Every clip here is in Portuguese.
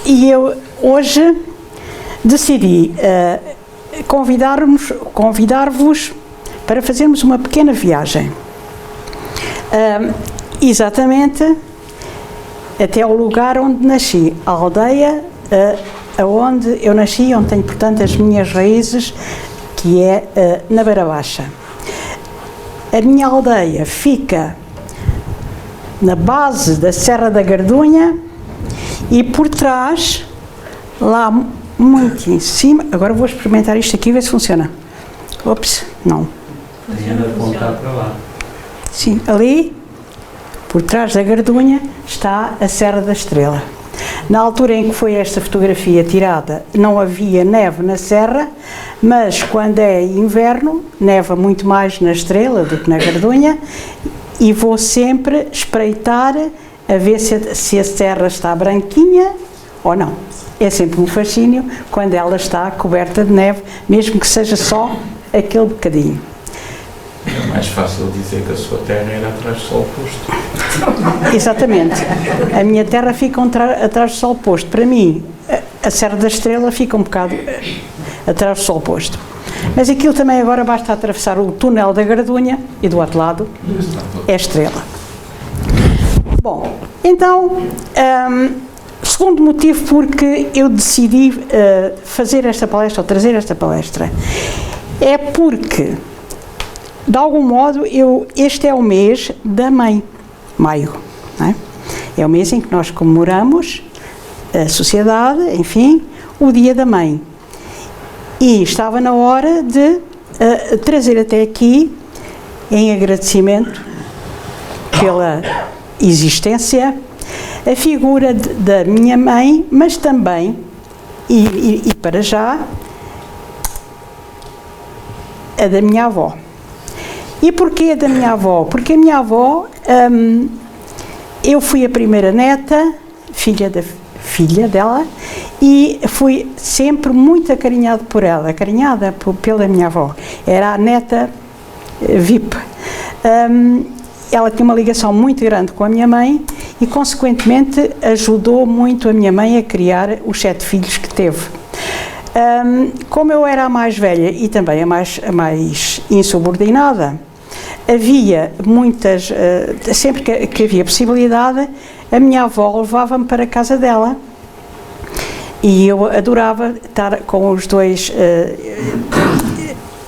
E eu hoje decidi convidar-vos para fazermos uma pequena viagem. Exatamente até o lugar onde nasci, a aldeia onde eu nasci, onde tenho, portanto, as minhas raízes, que é na Beira Baixa. A minha aldeia fica na base da Serra da Gardunha e por trás, lá muito em cima, agora vou experimentar isto aqui, ver se funciona. Ops, não. Funciona apontar para lá. Sim, ali, por trás da Gardunha, está a Serra da Estrela. Na altura em que foi esta fotografia tirada, não havia neve na serra, mas quando é inverno, neva muito mais na Estrela do que na Gardunha, e vou sempre espreitar a ver se a serra está branquinha ou não. É sempre um fascínio quando ela está coberta de neve, mesmo que seja só aquele bocadinho. É mais fácil dizer que a sua terra era atrás do sol posto. Exatamente. A minha terra fica atrás do sol posto. Para mim, a Serra da Estrela fica um bocado atrás do sol posto. Mas aquilo também agora basta atravessar o túnel da Gardunha e do outro lado é a Estrela. Bom, então, segundo motivo porque eu decidi fazer esta palestra, ou trazer esta palestra, é porque, de algum modo, este é o mês da mãe, maio, não é? É o mês em que nós comemoramos a sociedade, enfim, o Dia da Mãe. E estava na hora de trazer até aqui, em agradecimento pela existência, a figura da minha mãe, mas também, e para já, a da minha avó. E porquê a da minha avó? Porque a minha avó, eu fui a primeira neta, filha dela, e fui sempre muito acarinhada por ela, acarinhada pela minha avó. Era a neta VIP. Ela tinha uma ligação muito grande com a minha mãe e, consequentemente, ajudou muito a minha mãe a criar os 7 filhos que teve. Como eu era a mais velha e também a mais insubordinada, havia muitas, sempre que havia possibilidade, a minha avó levava-me para a casa dela e eu adorava estar com os dois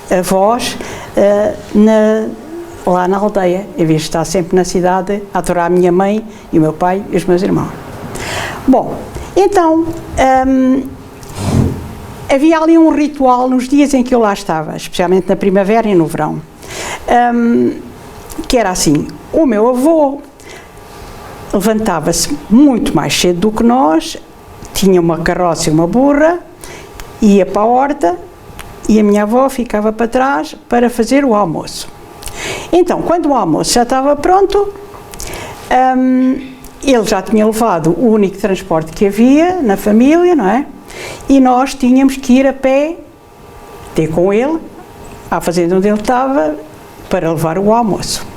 avós lá na aldeia, em vez de estar sempre na cidade a adorar a minha mãe e o meu pai e os meus irmãos. Bom, então, havia ali um ritual nos dias em que eu lá estava, especialmente na primavera e no verão, que era assim: o meu avô levantava-se muito mais cedo do que nós, tinha uma carroça e uma burra, ia para a horta e a minha avó ficava para trás para fazer o almoço. Então, quando o almoço já estava pronto, ele já tinha levado o único transporte que havia na família, não é? E nós tínhamos que ir a pé, ter com ele, à fazenda onde ele estava, para levar o almoço.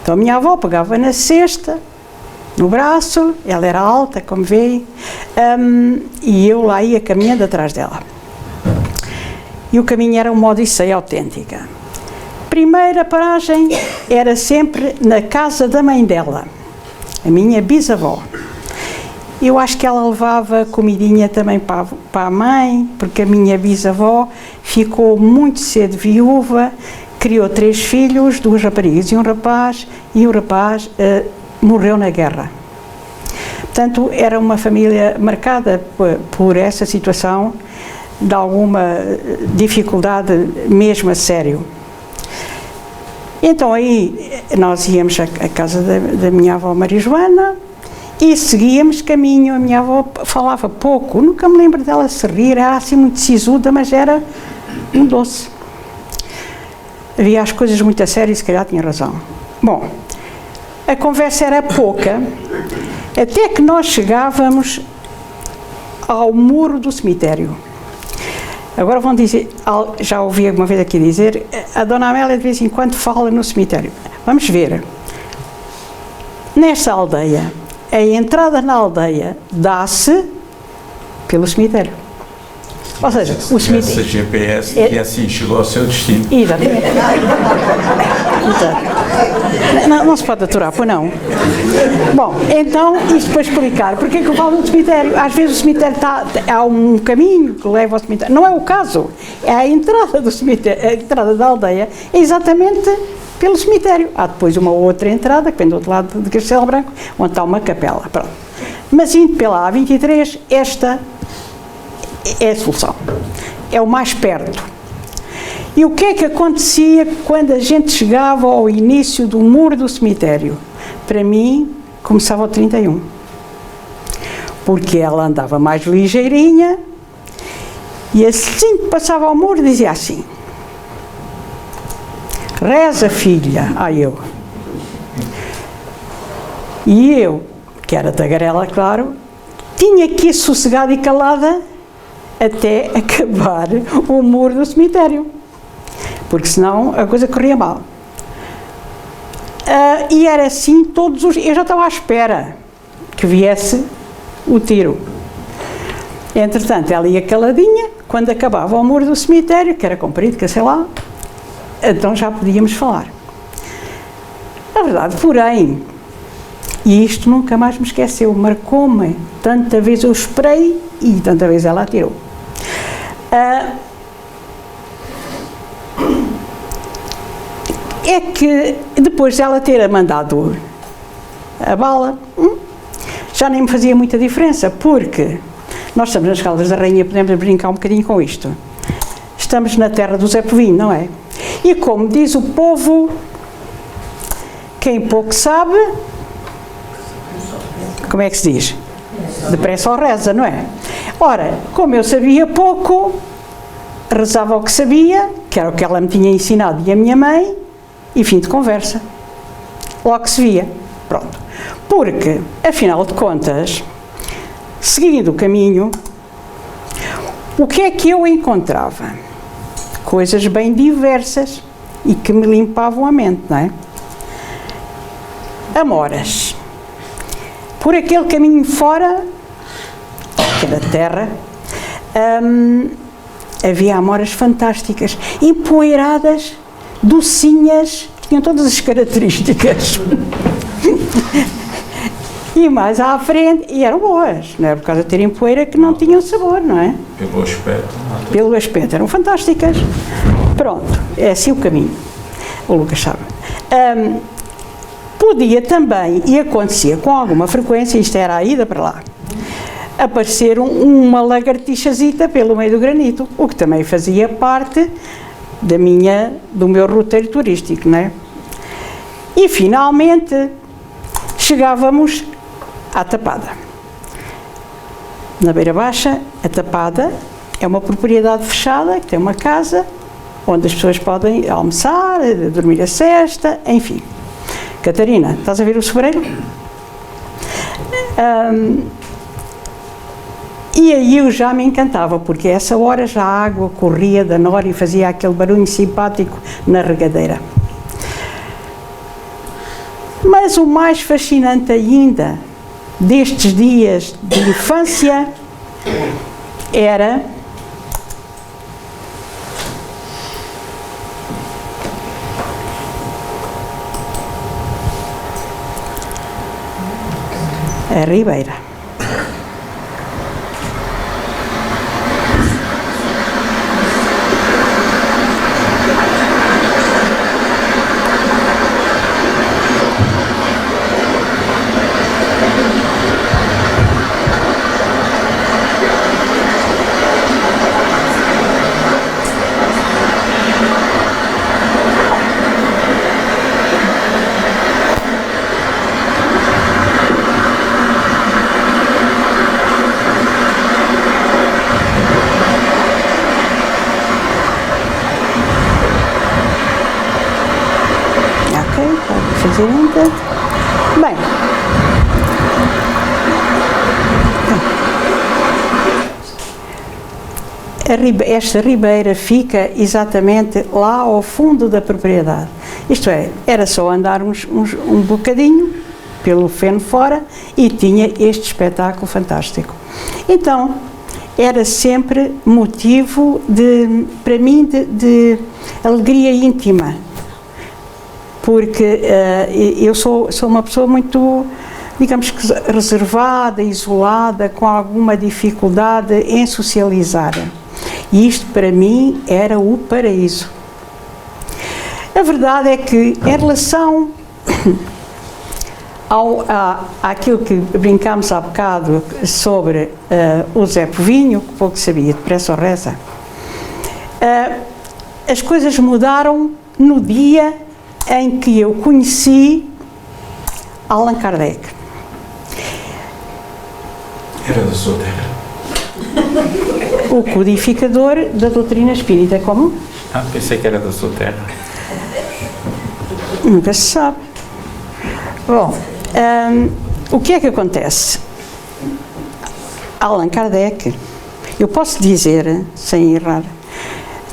Então a minha avó pegava na cesta, no braço, ela era alta, como veem, e eu lá ia caminhando atrás dela. E o caminho era uma odisseia autêntica. Primeira paragem era sempre na casa da mãe dela, a minha bisavó. Eu acho que ela levava comidinha também para a mãe, porque a minha bisavó ficou muito cedo viúva, criou 3 filhos, 2 raparigas e um rapaz, e o rapaz morreu na guerra. Portanto, era uma família marcada por essa situação de alguma dificuldade mesmo a sério. Então aí nós íamos à casa da minha avó Maria Joana e seguíamos caminho. A minha avó falava pouco, nunca me lembro dela se rir, era assim muito sisuda, mas era um doce. Havia as coisas muito a sério e se calhar tinha razão. Bom, a conversa era pouca, até que nós chegávamos ao muro do cemitério. Agora vão dizer, já ouvi alguma vez aqui dizer, a Dona Amélia de vez em quando fala no cemitério. Vamos ver. Nesta aldeia, a entrada na aldeia dá-se pelo cemitério. Ou seja, o cemitério... Essa GPS e assim chegou ao seu destino. Exatamente. Não se pode aturar, pois não. Bom, então, isto para explicar, porque é que eu falo do cemitério? Às vezes o cemitério há um caminho que leva ao cemitério. Não é o caso. É a entrada do cemitério, a entrada da aldeia, é exatamente pelo cemitério. Há depois uma outra entrada, que vem do outro lado de Castelo Branco, onde está uma capela. Pronto. Mas indo pela A23, esta é a solução. É o mais perto. E o que é que acontecia quando a gente chegava ao início do muro do cemitério? Para mim, começava o 31. Porque ela andava mais ligeirinha e assim que passava ao muro dizia assim: reza, filha. Eu. E eu, que era tagarela, claro, tinha que ir sossegada e calada até acabar o muro do cemitério, porque senão a coisa corria mal. E era assim todos os... Eu já estava à espera que viesse o tiro. Entretanto, ela ia caladinha, quando acabava o muro do cemitério, que era comprido, que sei lá, então já podíamos falar. A verdade, porém, e isto nunca mais me esqueceu, marcou-me, tanta vez eu esperei e tanta vez ela atirou. É que depois de ela ter mandado a bala, já nem me fazia muita diferença, porque nós estamos nas Caldas da Rainha, podemos brincar um bocadinho com isto. Estamos na terra do Zé Povinho, não é? E como diz o povo, quem pouco sabe, como é que se diz? Depressa ou reza, não é? Ora, como eu sabia pouco, rezava o que sabia, que era o que ela me tinha ensinado e a minha mãe, e fim de conversa. Logo se via. Pronto. Porque, afinal de contas, seguindo o caminho, o que é que eu encontrava? Coisas bem diversas e que me limpavam a mente, não é? Amoras. Por aquele caminho fora, que era terra, havia amoras fantásticas, empoeiradas, docinhas, tinham todas as características. E mais à frente, e eram boas, não é por causa de terem poeira que não tinham sabor, não é? Pelo aspecto. Pelo aspecto, eram fantásticas. Pronto, é assim o caminho. O Lucas sabe. Podia também, e acontecia com alguma frequência, isto era a ida para lá, aparecer uma lagartixazita pelo meio do granito, o que também fazia parte do meu roteiro turístico, não é? E finalmente chegávamos à Tapada. Na Beira Baixa, a Tapada é uma propriedade fechada, que tem uma casa onde as pessoas podem almoçar, dormir a sesta, enfim. Catarina, estás a ver o sobreiro? E aí eu já me encantava, porque a essa hora já a água corria da nora e fazia aquele barulho simpático na regadeira. Mas o mais fascinante ainda destes dias de infância era a Ribeira. Bem, esta ribeira fica exatamente lá ao fundo da propriedade. Isto é, era só andarmos um bocadinho pelo feno fora e tinha este espetáculo fantástico. Então, era sempre motivo para mim de alegria íntima, porque eu sou uma pessoa muito, digamos que reservada, isolada, com alguma dificuldade em socializar, e isto para mim era o paraíso. A verdade é que em relação àquilo que brincámos há bocado sobre o Zé Povinho, que pouco sabia, depressa ou reza, as coisas mudaram no dia em que eu conheci Allan Kardec. Era da sua terra. O codificador da doutrina espírita. Como? Pensei que era da sua terra. Nunca se sabe. Bom, o que é que acontece? Allan Kardec, eu posso dizer, sem errar,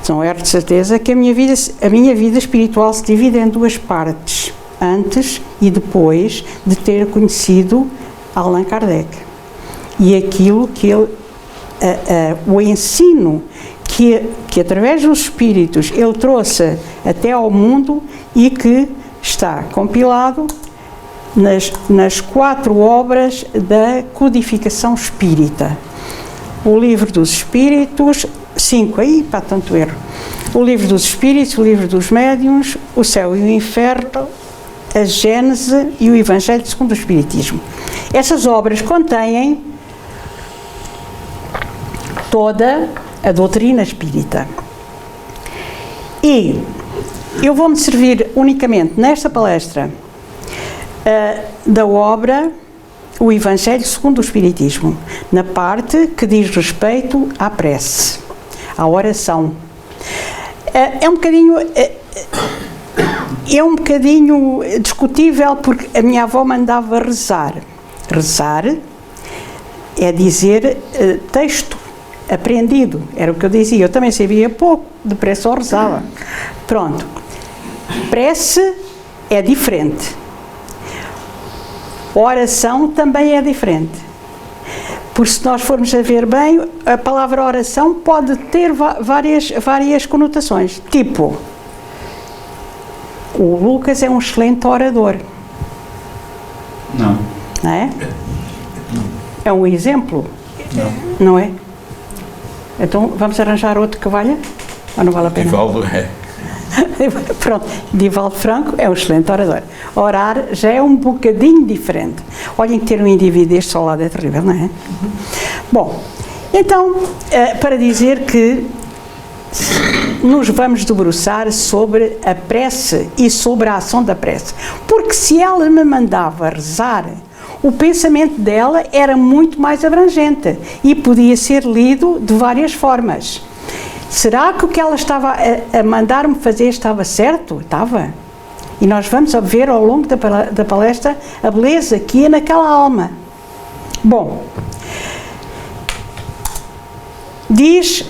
não erro de certeza, que a minha vida espiritual se divide em duas partes, antes e depois de ter conhecido Allan Kardec. E aquilo que ele, o ensino que através dos espíritos ele trouxe até ao mundo e que está compilado nas 4 obras da codificação espírita. O Livro dos Espíritos, 5 aí, para tanto erro. O Livro dos Espíritos, o Livro dos Médiuns, o Céu e o Inferno, a Gênese e o Evangelho segundo o Espiritismo. Essas obras contêm toda a doutrina espírita. E eu vou-me servir unicamente nesta palestra da obra O Evangelho segundo o Espiritismo, na parte que diz respeito à prece, à oração. É um bocadinho discutível, porque a minha avó mandava rezar. Rezar é dizer texto aprendido, era o que eu dizia. Eu também sabia pouco, depressa só rezava. Pronto. Prece é diferente. Oração também é diferente. Porque se nós formos a ver bem, a palavra oração pode ter várias conotações. Tipo, o Lucas é um excelente orador. Não. Não é? É um exemplo? Não. Não é? Então vamos arranjar outro que valha? Ou não vale a pena? Divaldo é. Pronto, Divaldo Franco é um excelente orador. Orar já é um bocadinho diferente. Olhem que ter um indivíduo deste ao lado é terrível, não é? Bom, então, para dizer que nos vamos debruçar sobre a prece e sobre a ação da prece. Porque se ela me mandava rezar, o pensamento dela era muito mais abrangente e podia ser lido de várias formas. Será que o que ela estava a mandar-me fazer estava certo? Estava. E nós vamos ver ao longo da palestra a beleza que é naquela alma. Bom, diz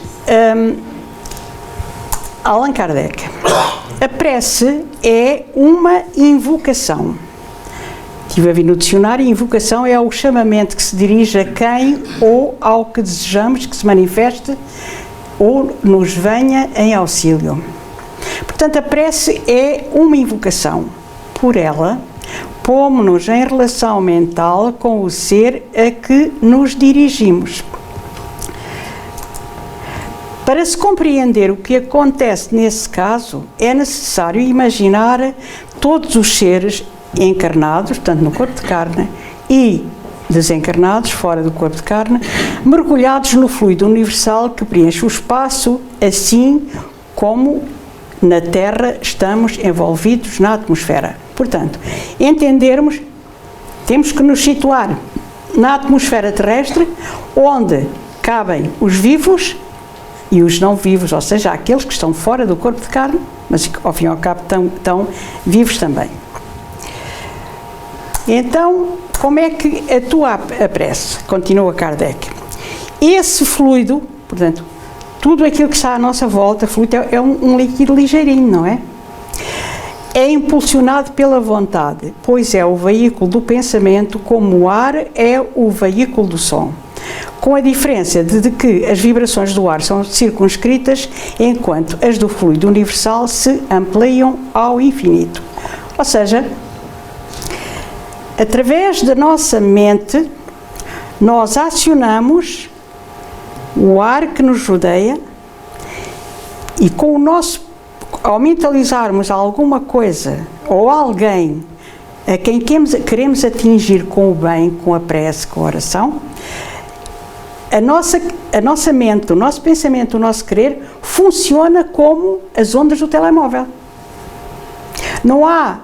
Allan Kardec, a prece é uma invocação. Estive a ver no dicionário, invocação é o chamamento que se dirige a quem ou ao que desejamos que se manifeste ou nos venha em auxílio. Portanto, a prece é uma invocação. Por ela, pomos-nos em relação mental com o ser a que nos dirigimos. Para se compreender o que acontece nesse caso, é necessário imaginar todos os seres encarnados, tanto no corpo de carne, e desencarnados, fora do corpo de carne, mergulhados no fluido universal que preenche o espaço, assim como na Terra estamos envolvidos na atmosfera. Portanto, entendermos, temos que nos situar na atmosfera terrestre, onde cabem os vivos e os não vivos, ou seja, aqueles que estão fora do corpo de carne, mas que ao fim e ao cabo estão vivos também. Então, como é que atua a prece? Continua Kardec. Esse fluido, portanto, tudo aquilo que está à nossa volta, fluido, é um líquido ligeirinho, não é? É impulsionado pela vontade, pois é o veículo do pensamento, como o ar é o veículo do som. com a diferença de que as vibrações do ar são circunscritas, enquanto as do fluido universal se ampliam ao infinito. Ou seja, através da nossa mente, nós acionamos o ar que nos rodeia e com o nosso, ao mentalizarmos alguma coisa ou alguém a quem queremos atingir com o bem, com a prece, com a oração, a nossa mente, o nosso pensamento, o nosso querer funciona como as ondas do telemóvel. Não há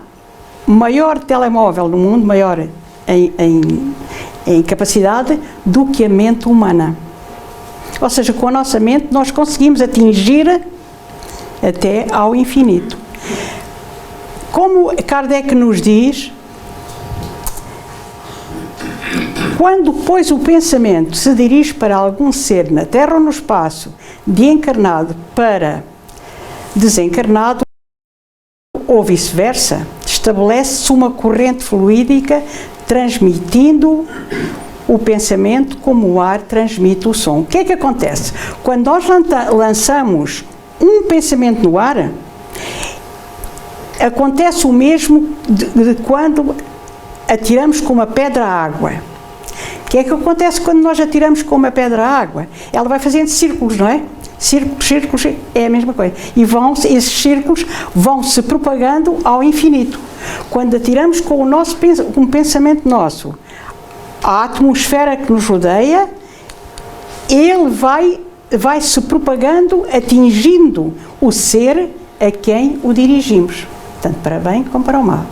maior telemóvel no mundo, maior em capacidade, do que a mente humana. Ou seja, com a nossa mente nós conseguimos atingir até ao infinito. Como Kardec nos diz, quando, pois, o pensamento se dirige para algum ser na Terra ou no espaço, de encarnado para desencarnado, ou vice-versa, estabelece-se uma corrente fluídica transmitindo o pensamento como o ar transmite o som. O que é que acontece? Quando nós lançamos um pensamento no ar, acontece o mesmo de quando atiramos com uma pedra à água. O que é que acontece quando nós atiramos com uma pedra à água? Ela vai fazendo círculos, não é? Círculos, círculos, é a mesma coisa. E esses círculos vão se propagando ao infinito. Quando atiramos com o nosso pensamento nosso, a atmosfera que nos rodeia, ele vai se propagando, atingindo o ser a quem o dirigimos, tanto para bem como para o mal.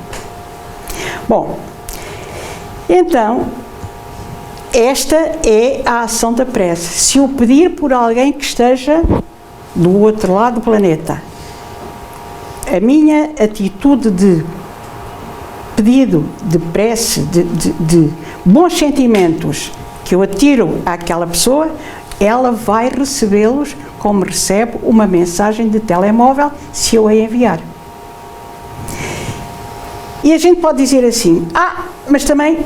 Bom, então, esta é a ação da prece. Se eu pedir por alguém que esteja do outro lado do planeta, a minha atitude de pedido, de prece, de bons sentimentos que eu atiro àquela pessoa, ela vai recebê-los como recebe uma mensagem de telemóvel se eu a enviar. E a gente pode dizer assim, mas também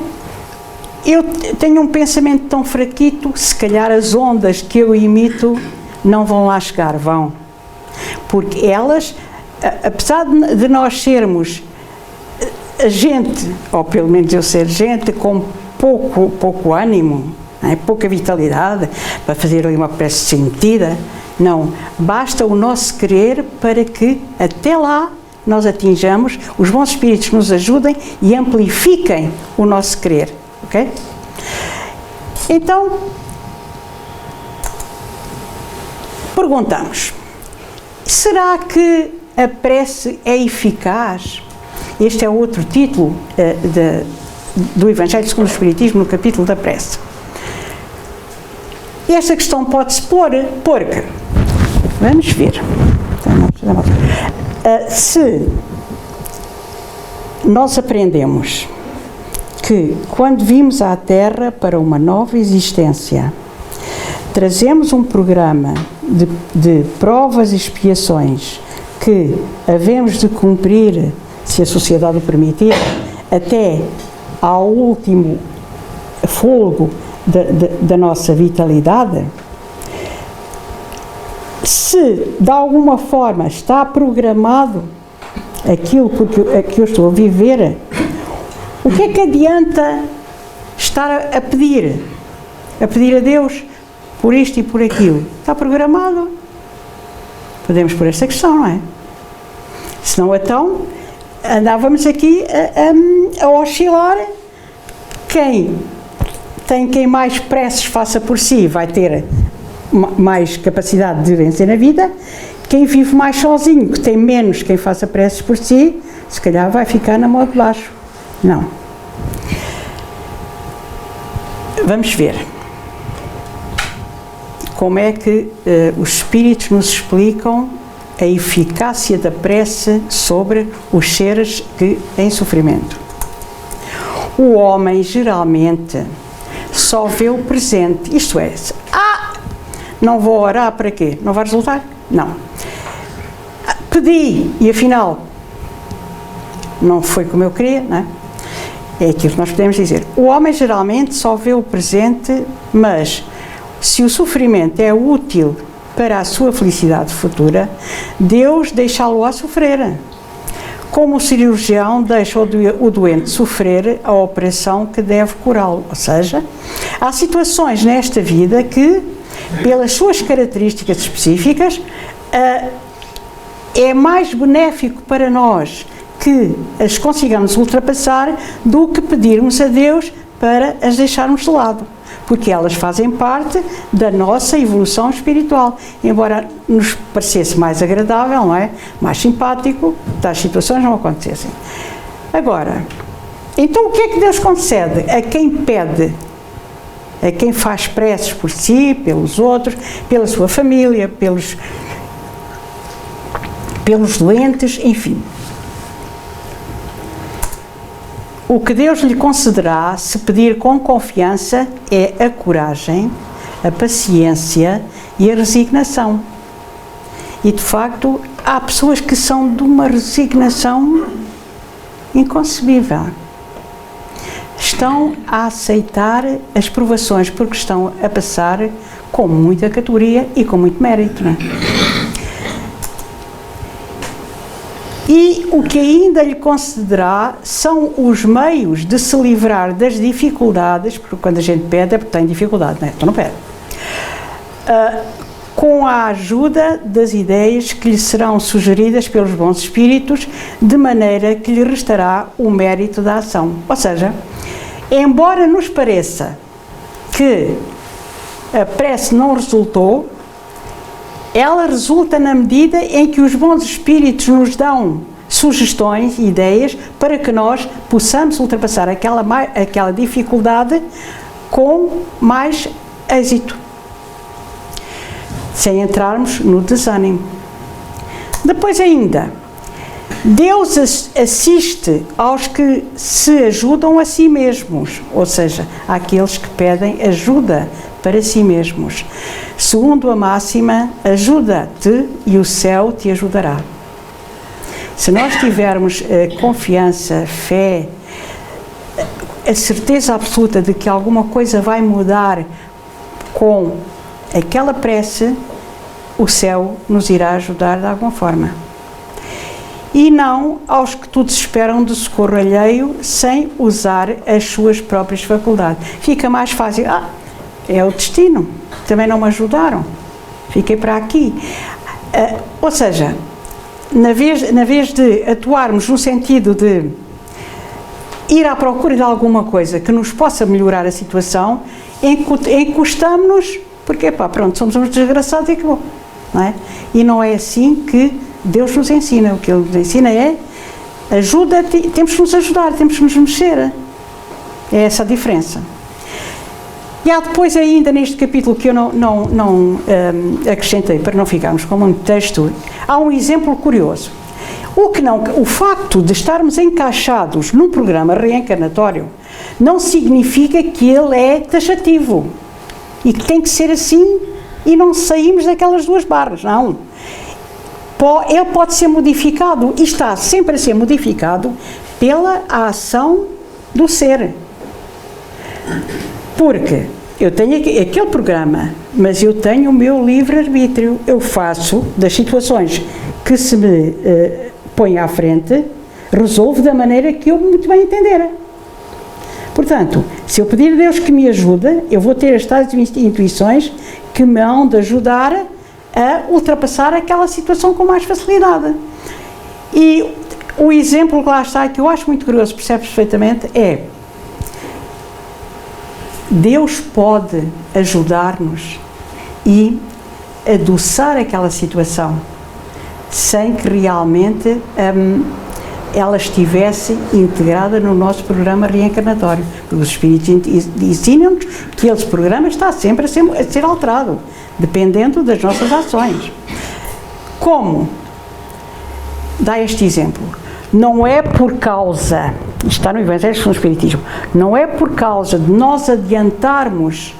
eu tenho um pensamento tão fraquito, se calhar as ondas que eu emito não vão lá chegar, vão. Porque elas, apesar de nós sermos gente, ou pelo menos eu ser gente com pouco ânimo, pouca vitalidade, para fazer ali uma prece sentida, não, basta o nosso querer para que até lá nós atinjamos, os bons espíritos nos ajudem e amplifiquem o nosso querer. Ok? Então, perguntamos, será que a prece é eficaz? Este é outro título do Evangelho segundo o Espiritismo, no capítulo da prece. E esta questão pode-se pôr, porque, vamos ver, se nós aprendemos que quando vimos à Terra para uma nova existência, trazemos um programa de provas e expiações que havemos de cumprir, se a sociedade o permitir, até ao último fôlego da nossa vitalidade, se de alguma forma está programado aquilo que eu estou a viver, o que é que adianta estar a pedir a Deus por isto e por aquilo? Está programado. Podemos pôr esta questão, não é? Senão, então, andávamos aqui a oscilar. Quem mais preces faça por si vai ter mais capacidade de vencer na vida. Quem vive mais sozinho, que tem menos quem faça preces por si, se calhar vai ficar na mão de baixo. Não. Vamos ver como é que os espíritos nos explicam a eficácia da prece sobre os seres que em sofrimento. O homem geralmente só vê o presente, isto é, não vou orar para quê? Não vai resultar? Não. Pedi e afinal não foi como eu queria, não é? É aquilo que nós podemos dizer. O homem geralmente só vê o presente, mas se o sofrimento é útil para a sua felicidade futura, Deus deixá-lo a sofrer. Como o cirurgião deixa o doente sofrer a operação que deve curá-lo. Ou seja, há situações nesta vida que, pelas suas características específicas, é mais benéfico para nós que as consigamos ultrapassar do que pedirmos a Deus para as deixarmos de lado, porque elas fazem parte da nossa evolução espiritual. Embora nos parecesse mais agradável, não é? Mais simpático, tais situações não acontecessem. Agora, então o que é que Deus concede a quem pede, a quem faz preces por si, pelos outros, pela sua família, pelos doentes, enfim? O que Deus lhe concederá, se pedir com confiança, é a coragem, a paciência e a resignação. E, de facto, há pessoas que são de uma resignação inconcebível. Estão a aceitar as provações porque estão a passar com muita categoria e com muito mérito, não é? E o que ainda lhe concederá são os meios de se livrar das dificuldades, porque quando a gente pede é porque tem dificuldade, não é? Então não pede. Com a ajuda das ideias que lhe serão sugeridas pelos bons espíritos, de maneira que lhe restará o mérito da ação. Ou seja, embora nos pareça que a prece não resultou, ela resulta na medida em que os bons espíritos nos dão sugestões e ideias para que nós possamos ultrapassar aquela dificuldade com mais êxito, sem entrarmos no desânimo. Depois ainda, Deus assiste aos que se ajudam a si mesmos, ou seja, àqueles que pedem ajuda para si mesmos. Segundo a máxima, ajuda-te e o céu te ajudará. Se nós tivermos confiança, fé, a certeza absoluta de que alguma coisa vai mudar com aquela prece, o céu nos irá ajudar de alguma forma. E não aos que tudo esperam de socorro alheio sem usar as suas próprias faculdades. Fica mais fácil. É o destino. Também não me ajudaram. Fiquei para aqui. Ou seja, na vez de atuarmos no sentido de ir à procura de alguma coisa que nos possa melhorar a situação, encostamos-nos, porque, pronto, somos uns desgraçados e acabou. Não é? E não é assim que Deus nos ensina. O que Ele nos ensina é ajuda-te, temos que nos ajudar, temos que nos mexer. É essa a diferença. E há depois ainda neste capítulo que eu não acrescentei para não ficarmos com muito texto, há um exemplo curioso. O facto de estarmos encaixados num programa reencarnatório não significa que ele é taxativo e que tem que ser assim e não saímos daquelas duas barras, não. Ele pode ser modificado e está sempre a ser modificado pela ação do ser. Porque eu tenho aquele programa, mas eu tenho o meu livre-arbítrio. Eu faço das situações que se me põem à frente, resolvo da maneira que eu muito bem entender. Portanto, se eu pedir a Deus que me ajude, eu vou ter as tais intuições que me hão de ajudar a ultrapassar aquela situação com mais facilidade. E o exemplo que lá está, que eu acho muito curioso, percebes perfeitamente, é Deus pode ajudar-nos e adoçar aquela situação sem que realmente ela estivesse integrada no nosso programa reencarnatório. Os Espíritos ensinam-nos que esse programa está sempre a ser alterado, dependendo das nossas ações. Como? Dá este exemplo. Não é por causa, está no Evangelho segundo o Espiritismo, não é por causa de nós adiantarmos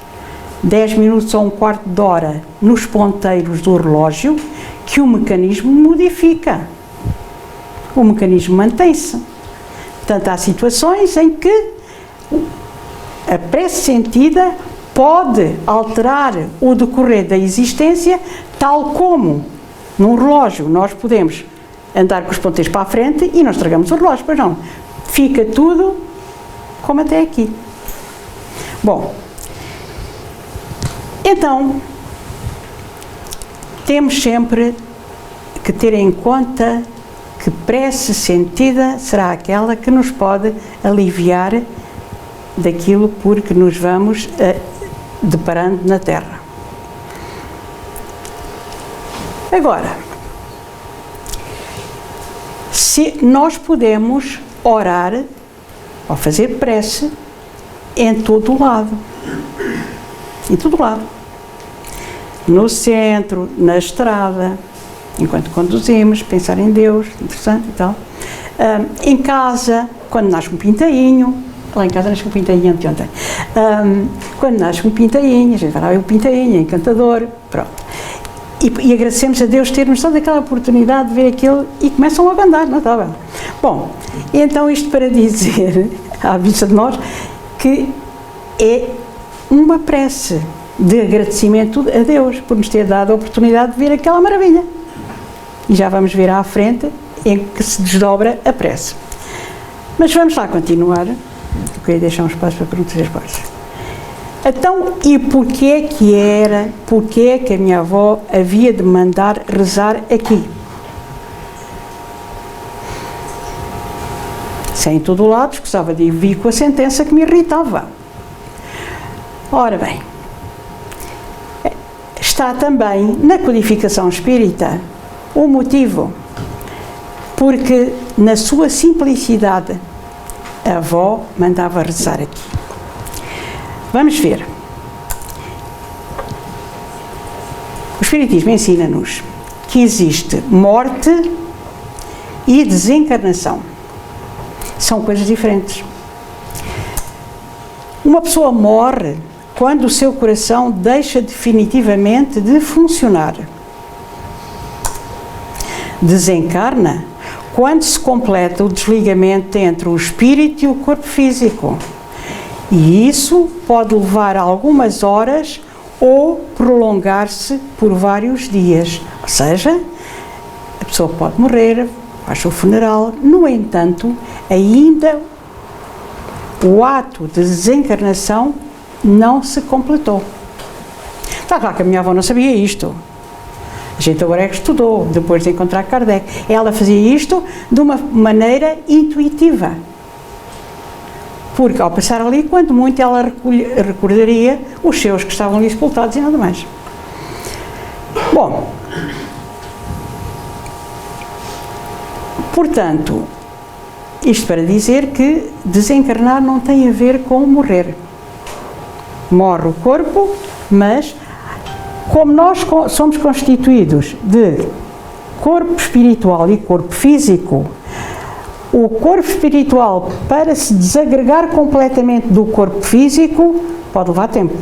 10 minutos ou um quarto de hora nos ponteiros do relógio que o mecanismo modifica. O mecanismo mantém-se. Portanto, há situações em que a prece sentida pode alterar o decorrer da existência, tal como num relógio nós podemos andar com os ponteiros para a frente e nós estragamos o relógio, pois não. Fica tudo como até aqui. Bom, então, temos sempre que ter em conta que prece sentida será aquela que nos pode aliviar daquilo por que nos vamos deparando na Terra. Agora, se nós podemos orar ou fazer prece em todo o lado. Em todo o lado. No centro, na estrada, enquanto conduzimos, pensar em Deus, interessante e tal. Em casa, quando nasce um pintainho, lá em casa nasce um pintainho anteontem. Quando nasce um pintainho, a gente vai lá ver o pintainho, é encantador, pronto. E agradecemos a Deus termos toda aquela oportunidade de ver aquilo e começam logo a andar, não está bem? Bom, então isto para dizer, à vista de nós, que é uma prece de agradecimento a Deus por nos ter dado a oportunidade de ver aquela maravilha. E já vamos ver à frente em que se desdobra a prece. Mas vamos lá continuar. Eu queria deixar um espaço para perguntas e respostas. Então, e porquê que a minha avó havia de mandar rezar aqui? Se em todo o lado, escusava de vir com a sentença que me irritava. Ora bem, está também na codificação espírita o motivo, porque na sua simplicidade a avó mandava rezar aqui. Vamos ver. O Espiritismo ensina-nos que existe morte e desencarnação. São coisas diferentes. Uma pessoa morre quando o seu coração deixa definitivamente de funcionar. Desencarna quando se completa o desligamento entre o espírito e o corpo físico. E isso pode levar algumas horas ou prolongar-se por vários dias. Ou seja, a pessoa pode morrer, faz o funeral. No entanto, ainda o ato de desencarnação não se completou. Está claro que a minha avó não sabia isto. A gente agora é que estudou, depois de encontrar Kardec. Ela fazia isto de uma maneira intuitiva. Porque ao passar ali, quanto muito ela recordaria os seus que estavam ali sepultados e nada mais. Bom, portanto, isto para dizer que desencarnar não tem a ver com morrer. Morre o corpo, mas como nós somos constituídos de corpo espiritual e corpo físico, o corpo espiritual, para se desagregar completamente do corpo físico, pode levar tempo.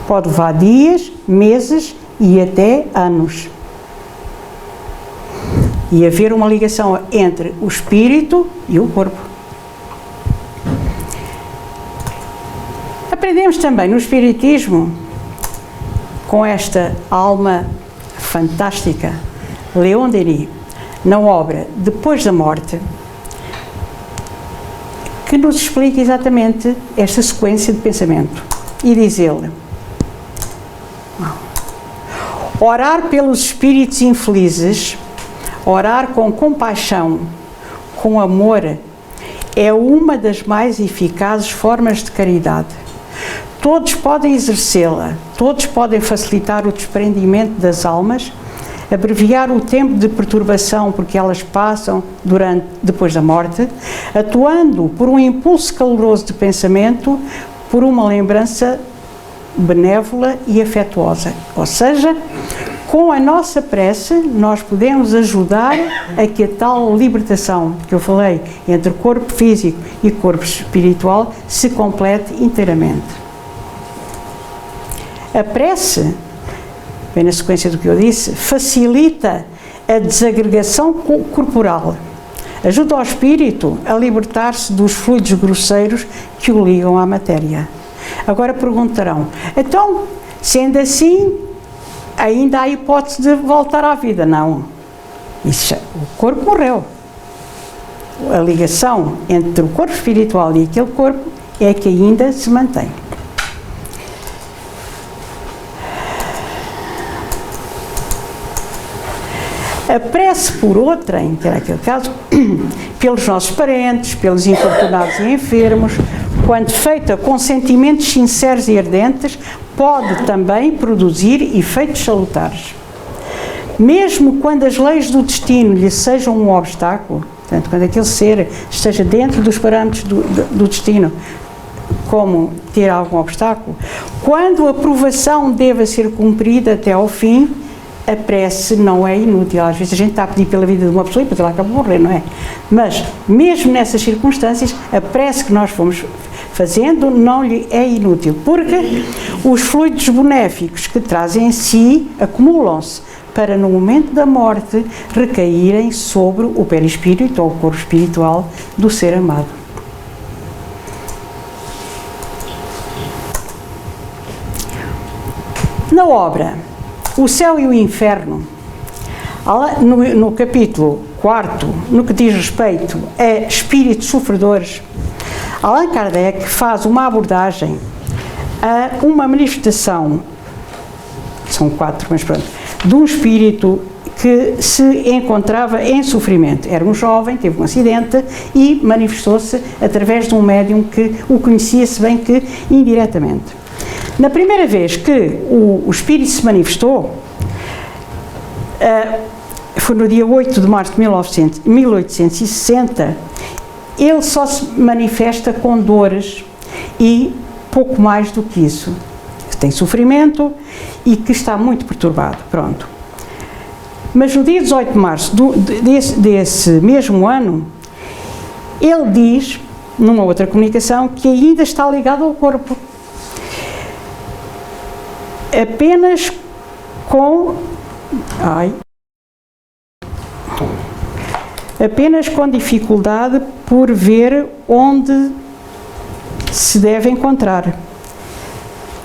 Pode levar dias, meses e até anos. E haver uma ligação entre o espírito e o corpo. Aprendemos também no Espiritismo, com esta alma fantástica, Leon Denis, na obra Depois da Morte, que nos explica exatamente esta sequência de pensamento. E diz ele: orar pelos espíritos infelizes, orar com compaixão, com amor, é uma das mais eficazes formas de caridade. Todos podem exercê-la, todos podem facilitar o desprendimento das almas, abreviar o tempo de perturbação porque elas passam depois da morte, atuando por um impulso caloroso de pensamento, por uma lembrança benévola e afetuosa. Ou seja, com a nossa prece nós podemos ajudar a que a tal libertação que eu falei entre corpo físico e corpo espiritual se complete inteiramente. A prece, bem na sequência do que eu disse, facilita a desagregação corporal, ajuda o espírito a libertar-se dos fluidos grosseiros que o ligam à matéria. Agora perguntarão, então, sendo assim, ainda há a hipótese de voltar à vida? Não. Isso, o corpo morreu. A ligação entre o corpo espiritual e aquele corpo é que ainda se mantém. A prece por outrem, que era aquele caso, pelos nossos parentes, pelos infortunados e enfermos, quando feita com sentimentos sinceros e ardentes, pode também produzir efeitos salutares. Mesmo quando as leis do destino lhe sejam um obstáculo, portanto, quando aquele ser esteja dentro dos parâmetros do destino, como ter algum obstáculo, quando a provação deva ser cumprida até ao fim, a prece não é inútil. Às vezes a gente está a pedir pela vida de uma pessoa e depois ela acaba de morrer, não é? Mas, mesmo nessas circunstâncias, a prece que nós fomos fazendo não lhe é inútil, porque os fluidos benéficos que trazem em si acumulam-se para, no momento da morte, recaírem sobre o perispírito ou o corpo espiritual do ser amado. Na obra O Céu e o Inferno, no capítulo 4, no que diz respeito a espíritos sofredores, Allan Kardec faz uma abordagem a uma manifestação, são 4, mas pronto, de um espírito que se encontrava em sofrimento. Era um jovem, teve um acidente e manifestou-se através de um médium que o conhecia, se bem que indiretamente. Na primeira vez que o espírito se manifestou, foi no dia 8 de março de 1860, ele só se manifesta com dores e pouco mais do que isso. Tem sofrimento e que está muito perturbado, pronto. Mas no dia 18 de março desse mesmo ano, ele diz, numa outra comunicação, que ainda está ligado ao corpo. Apenas com dificuldade por ver onde se deve encontrar.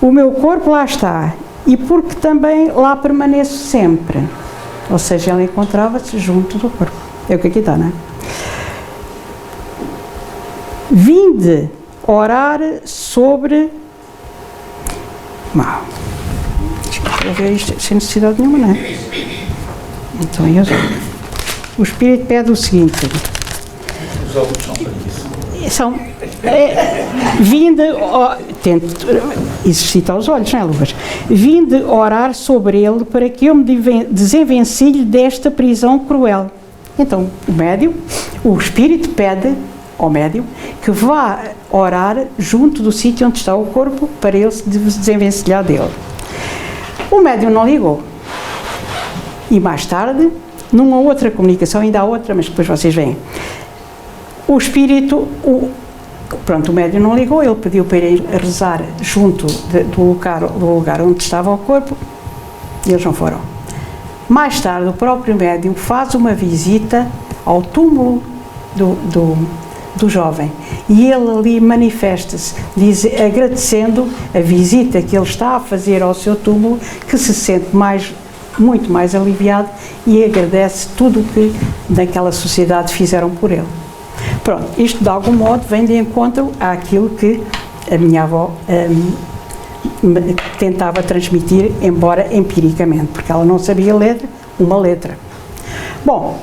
O meu corpo lá está, e porque também lá permaneço sempre. Ou seja, ela encontrava-se junto do corpo. É o que aqui está, não é? Vinde orar sobre... Mal. Vou ver isto sem necessidade nenhuma, não é? Então, o Espírito pede o seguinte. Os olhos são para isso. Vinde, tento exercitar os olhos, não é, Lucas? Vinde orar sobre ele para que eu me desenvencilhe desta prisão cruel. Então, o Espírito pede ao médium que vá orar junto do sítio onde está o corpo para ele se desenvencilhar dele. O médium não ligou. E mais tarde, numa outra comunicação, ainda há outra, mas depois vocês veem, o Espírito, o médium não ligou, ele pediu para ir rezar junto do lugar onde estava o corpo, e eles não foram. Mais tarde, o próprio médium faz uma visita ao túmulo do jovem, e ele ali manifesta-se, agradecendo a visita que ele está a fazer ao seu túmulo, que se sente muito mais aliviado e agradece tudo o que naquela sociedade fizeram por ele. Pronto, isto de algum modo vem de encontro àquilo que a minha avó tentava transmitir, embora empiricamente, porque ela não sabia ler uma letra. Bom,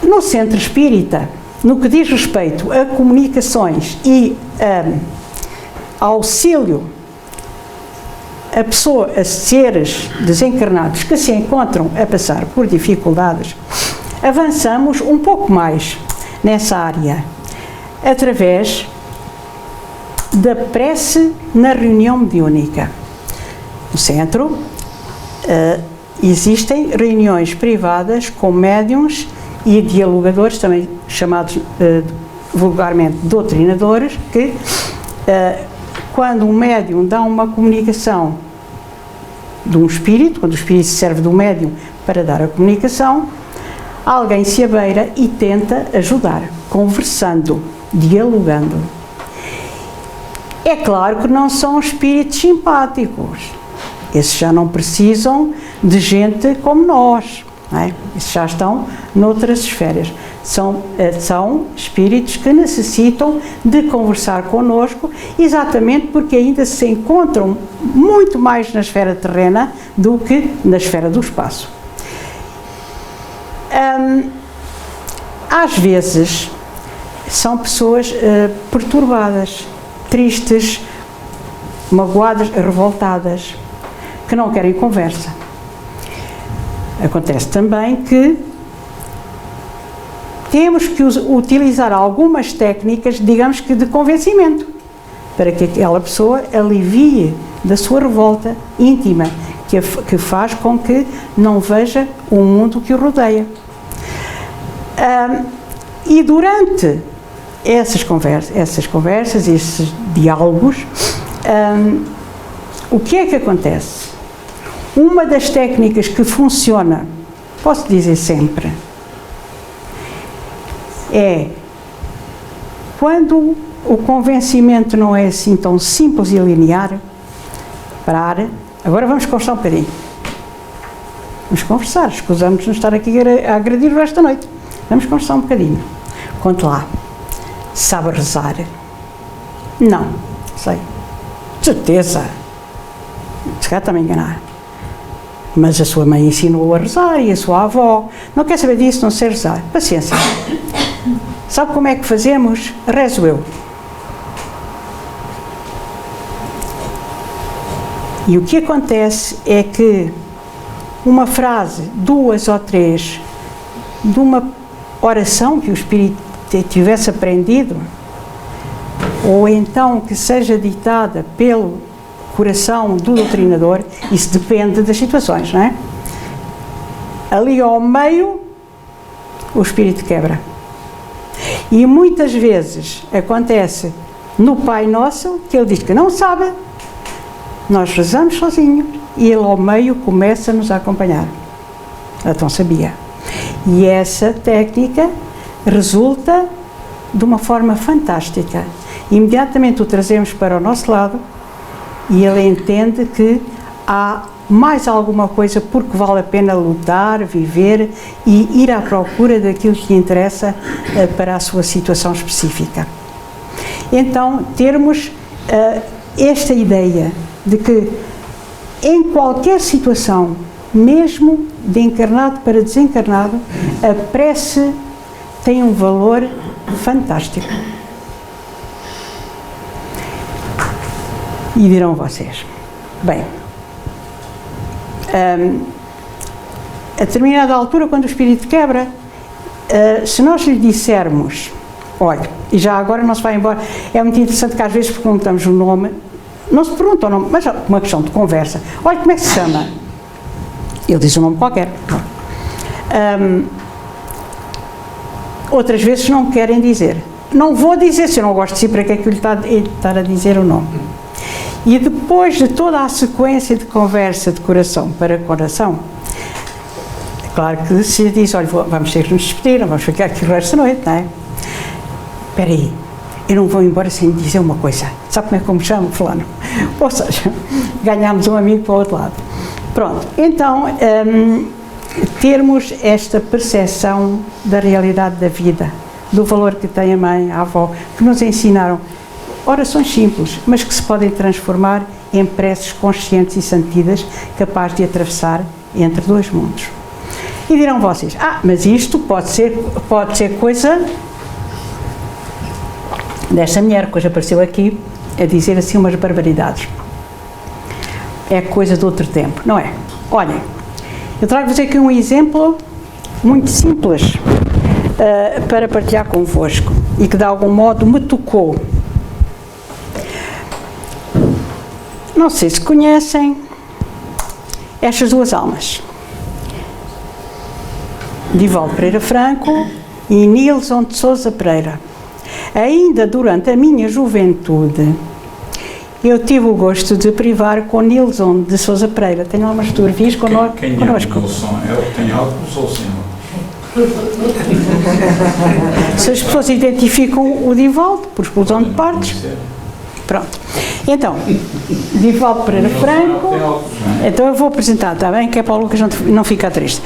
no centro espírita, no que diz respeito a comunicações e auxílio a seres desencarnados que se encontram a passar por dificuldades, avançamos um pouco mais nessa área, através da prece na reunião mediúnica. No centro, existem reuniões privadas com médiuns e dialogadores, também chamados vulgarmente doutrinadores, que quando um médium dá uma comunicação de um espírito, quando o espírito se serve do médium para dar a comunicação, alguém se abeira e tenta ajudar, conversando, dialogando. É claro que não são espíritos simpáticos. Esses já não precisam de gente como nós, não é? Esses já estão noutras esferas. São espíritos que necessitam de conversar connosco, exatamente porque ainda se encontram muito mais na esfera terrena do que na esfera do espaço. Às vezes são pessoas perturbadas, tristes, magoadas, revoltadas, que não querem conversa. Acontece também que temos que utilizar algumas técnicas, digamos que de convencimento, para que aquela pessoa alivie da sua revolta íntima, que faz com que não veja o mundo que o rodeia. E durante essas conversas, esses diálogos, o que é que acontece? Uma das técnicas que funciona, posso dizer sempre, é quando o convencimento não é assim tão simples e linear, parar. Agora vamos conversar um bocadinho. Vamos conversar, escusamos de não estar aqui a agredir o resto da noite. Vamos conversar um bocadinho. Conte lá. Sabe rezar? Não, sei. De certeza. Se calhar está-me a enganar. Mas a sua mãe ensinou a rezar e a sua avó. Não quer saber disso, não sei rezar. Paciência. Sabe como é que fazemos? Rezo eu. E o que acontece é que uma frase, 2 ou 3, de uma oração que o Espírito tivesse aprendido, ou então que seja ditada pelo coração do doutrinador, isso depende das situações, não é? Ali ao meio, o Espírito quebra. E muitas vezes acontece no Pai Nosso, que ele diz que não sabe, nós rezamos sozinhos e ele ao meio começa-nos a acompanhar. Então sabia. E essa técnica resulta de uma forma fantástica. Imediatamente o trazemos para o nosso lado e ele entende que há mais alguma coisa porque vale a pena lutar, viver e ir à procura daquilo que lhe interessa para a sua situação específica. Então, termos esta ideia de que em qualquer situação, mesmo de encarnado para desencarnado, a prece tem um valor fantástico. E dirão vocês, bem, a determinada altura, quando o Espírito quebra, se nós lhe dissermos, olha, e já agora não se vai embora, é muito interessante que às vezes perguntamos o nome, não se pergunta o nome, mas é uma questão de conversa, olha, como é que se chama? Ele diz um nome qualquer. Outras vezes não querem dizer. Não vou dizer, se eu não gosto de si, para que é que eu lhe estar a dizer o nome? E depois de toda a sequência de conversa de coração para coração, é claro que se diz, olha, vamos ter que nos despedir, não vamos ficar aqui o resto da noite, não é? Espera aí, eu não vou embora sem dizer uma coisa. Sabe como é que eu me chamo, fulano? Ou seja, ganhámos um amigo para o outro lado. Pronto, então, termos esta percepção da realidade da vida, do valor que tem a mãe, a avó, que nos ensinaram orações simples, mas que se podem transformar em preces conscientes e sentidas, capazes de atravessar entre dois mundos. E dirão vocês, mas isto pode ser coisa desta mulher que hoje apareceu aqui a dizer assim umas barbaridades. É coisa de outro tempo, não é? Olhem, eu trago-vos aqui um exemplo muito simples para partilhar convosco e que de algum modo me tocou. Não sei se conhecem estas duas almas, Divaldo Pereira Franco e Nilson de Sousa Pereira. Ainda durante a minha juventude, eu tive o gosto de privar com Nilson de Sousa Pereira. Tenho algumas fotografias connosco. Quem é o Nilson? É o que tem óculos ou sem óculos? Se as pessoas identificam o Divaldo por explosão de partes, Pronto. Então, Divaldo Pereira Franco. Então eu vou apresentar, está bem? Que é para o Lucas não ficar triste.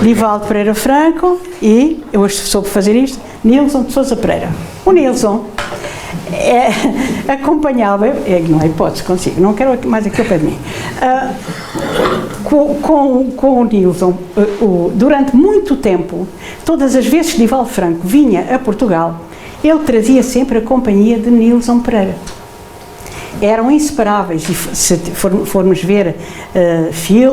Divaldo Pereira Franco e, eu hoje soube fazer isto, Nilson de Sousa Pereira. O Nilson acompanhava, não há hipótese, consigo, não quero mais aqui ao pé de mim, com o Nilson, durante muito tempo, todas as vezes que Divaldo Franco vinha a Portugal, ele trazia sempre a companhia de Nilson Pereira. Eram inseparáveis, e se formos ver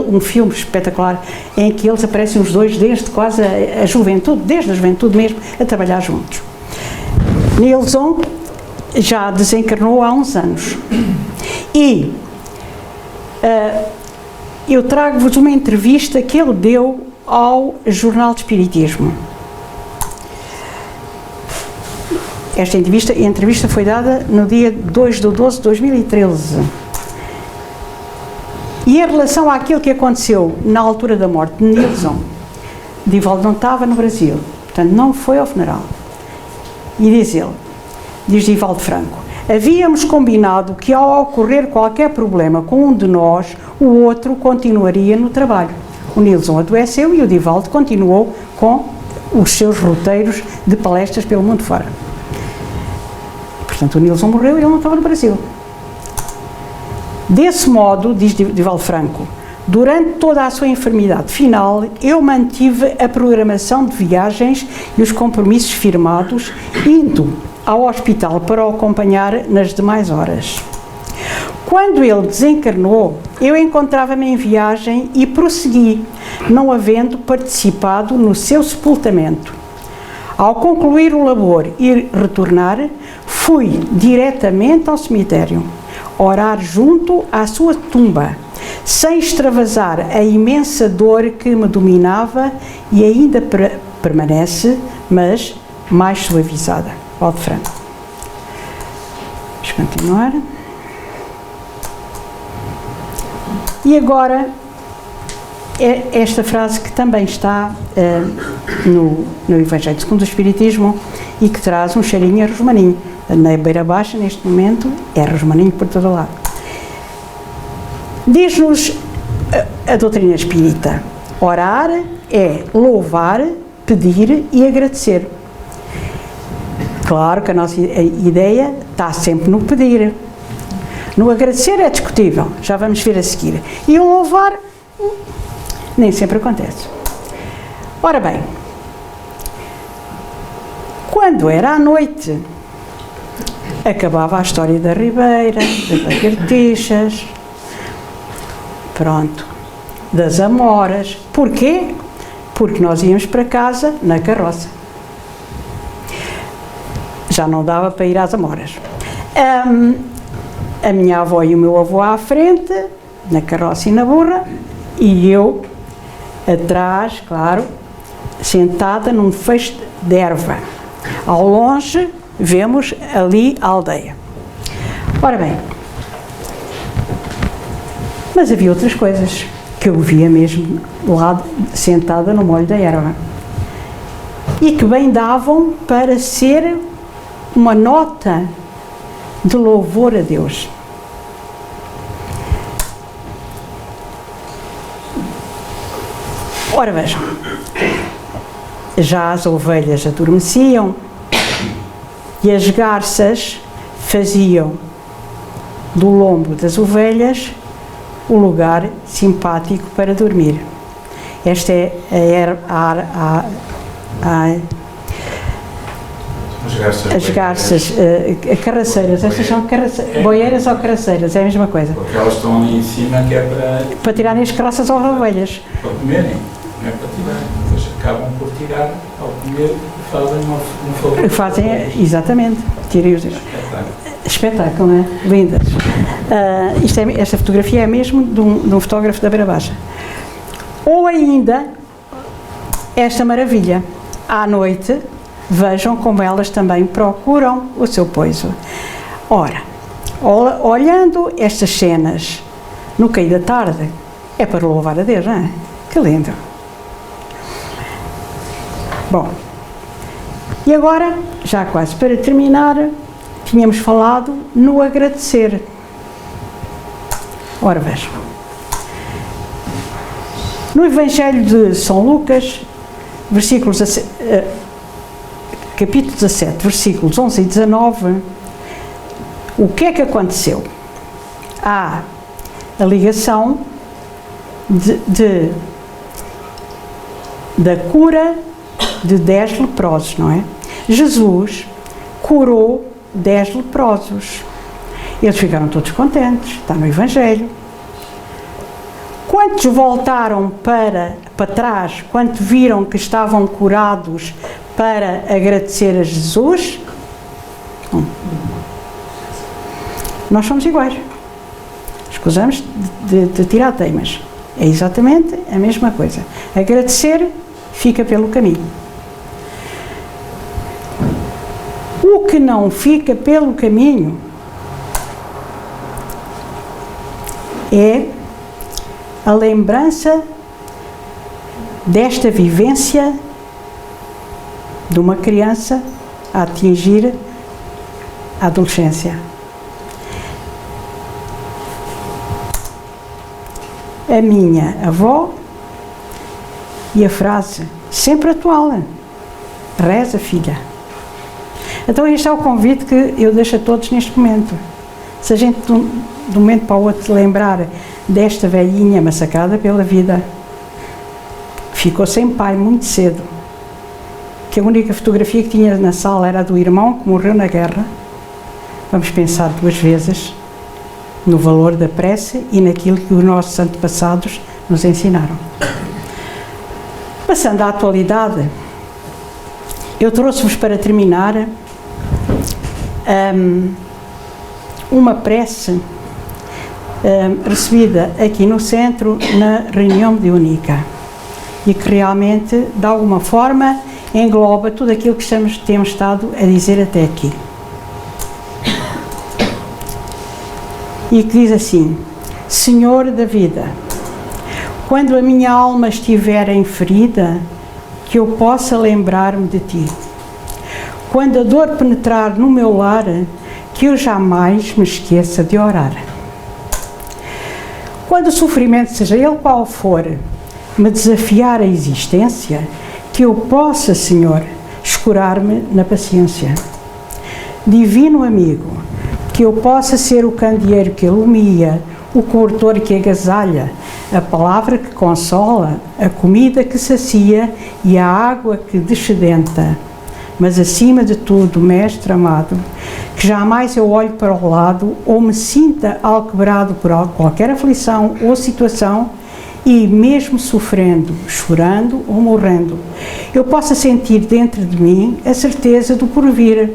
um filme espetacular em que eles aparecem os dois desde quase a juventude, desde a juventude mesmo, a trabalhar juntos. Nilson já desencarnou há uns anos e eu trago-vos uma entrevista que ele deu ao Jornal de Espiritismo. Esta entrevista foi dada no dia 2/12/2013. E em relação àquilo que aconteceu na altura da morte de Nilson, Divaldo não estava no Brasil, portanto não foi ao funeral. E diz Divaldo Franco, havíamos combinado que ao ocorrer qualquer problema com um de nós, o outro continuaria no trabalho. O Nilson adoeceu e o Divaldo continuou com os seus roteiros de palestras pelo mundo fora. Portanto, o Nilson morreu e ele não estava no Brasil. Desse modo, diz Divaldo Franco, durante toda a sua enfermidade final, eu mantive a programação de viagens e os compromissos firmados, indo ao hospital para o acompanhar nas demais horas. Quando ele desencarnou, eu encontrava-me em viagem e prossegui, não havendo participado no seu sepultamento. Ao concluir o labor e retornar, fui diretamente ao cemitério, orar junto à sua tumba, sem extravasar a imensa dor que me dominava e ainda permanece, mas mais suavizada. Divaldo Franco. Vamos continuar. E agora, esta frase que também está no Evangelho segundo o Espiritismo e que traz um cheirinho a rosmaninho. Na beira baixa, neste momento, é rosmaninho por todo o lado. Diz-nos a doutrina espírita, orar é louvar, pedir e agradecer. Claro que a nossa ideia está sempre no pedir. No agradecer é discutível, já vamos ver a seguir. E o louvar nem sempre acontece. Ora bem, quando era à noite, acabava a história da Ribeira, das lagartixas, pronto, das amoras. Porquê? Porque nós íamos para casa na carroça. Já não dava para ir às amoras. A minha avó e o meu avô à frente, na carroça e na burra, e eu atrás, claro, sentada num feixe de erva. Ao longe, vemos ali a aldeia. Ora bem, mas havia outras coisas que eu via mesmo lá sentada no molho da erva e que bem davam para ser uma nota de louvor a Deus. Ora vejam, já as ovelhas adormeciam e as garças faziam do lombo das ovelhas o lugar simpático para dormir. Esta é as garças, carraceiras, estas são boieiras ou carraceiras, é a mesma coisa. Porque elas estão ali em cima que é para tirarem as carroças às ovelhas. Para comerem, não é para tirar. Depois acabam por tirar, ao comer, fazem um favor. Fazem, exatamente. Tirem os espetáculo, não é? Lindas. Esta fotografia é mesmo de um fotógrafo da Beira Baixa. Ou ainda, esta maravilha, à noite, vejam como elas também procuram o seu pouso. Ora, olhando estas cenas no cair da tarde, é para louvar a Deus, não é? Que lindo! Bom, e agora, já quase para terminar, tínhamos falado no agradecer. Ora, vejam. No Evangelho de São Lucas, capítulo 17, versículos 11 e 19, o que é que aconteceu? Há a ligação da cura de 10 leprosos, não é? Jesus curou 10 leprosos. Eles ficaram todos contentes, está no Evangelho. Quantos voltaram para trás, quando viram que estavam curados, para agradecer a Jesus? Nós somos iguais. Escusamos de tirar teimas. É exatamente a mesma coisa. Agradecer fica pelo caminho. O que não fica pelo caminho é a lembrança desta vivência de uma criança a atingir a adolescência. A minha avó e a frase sempre atual: reza, filha. Então este é o convite que eu deixo a todos neste momento. Se a gente de um momento para o outro se lembrar desta velhinha massacrada pela vida, ficou sem pai muito cedo, que a única fotografia que tinha na sala era a do irmão que morreu na guerra, vamos pensar 2 vezes no valor da prece e naquilo que os nossos antepassados nos ensinaram. Passando à atualidade, eu trouxe-vos para terminar uma prece recebida aqui no centro na reunião mediúnica e que realmente, de alguma forma, engloba tudo aquilo que temos estado a dizer até aqui. E que diz assim: Senhor da vida, quando a minha alma estiver em ferida, que eu possa lembrar-me de Ti. Quando a dor penetrar no meu lar, que eu jamais me esqueça de orar. Quando o sofrimento, seja ele qual for, me desafiar a existência, que eu possa, Senhor, escorar-me na paciência. Divino amigo, que eu possa ser o candeeiro que ilumia, o cobertor que agasalha, a palavra que consola, a comida que sacia e a água que descedenta. Mas acima de tudo, Mestre amado, que jamais eu olhe para o lado ou me sinta alquebrado por qualquer aflição ou situação e mesmo sofrendo, chorando ou morrendo, eu possa sentir dentro de mim a certeza do porvir,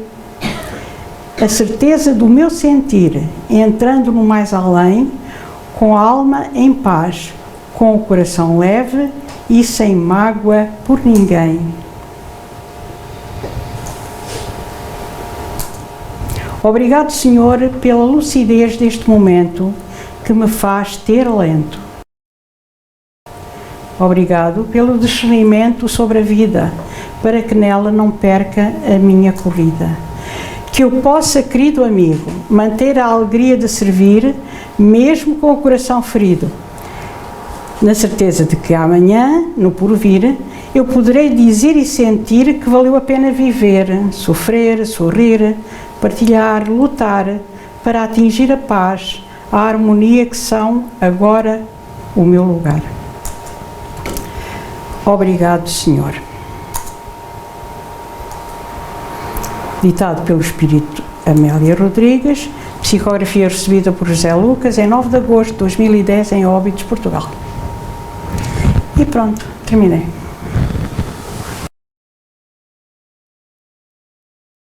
a certeza do meu sentir, entrando no mais além, com a alma em paz, com o coração leve e sem mágoa por ninguém. Obrigado, Senhor, pela lucidez deste momento que me faz ter alento. Obrigado pelo discernimento sobre a vida, para que nela não perca a minha corrida. Que eu possa, querido amigo, manter a alegria de servir, mesmo com o coração ferido, na certeza de que amanhã, no porvir, eu poderei dizer e sentir que valeu a pena viver, sofrer, sorrir, partilhar, lutar, para atingir a paz, a harmonia que são agora o meu lugar. Obrigado, Senhor. Ditado pelo Espírito Amélia Rodrigues, psicografia recebida por José Lucas em 9 de agosto de 2010 em Óbidos, Portugal. E pronto, terminei.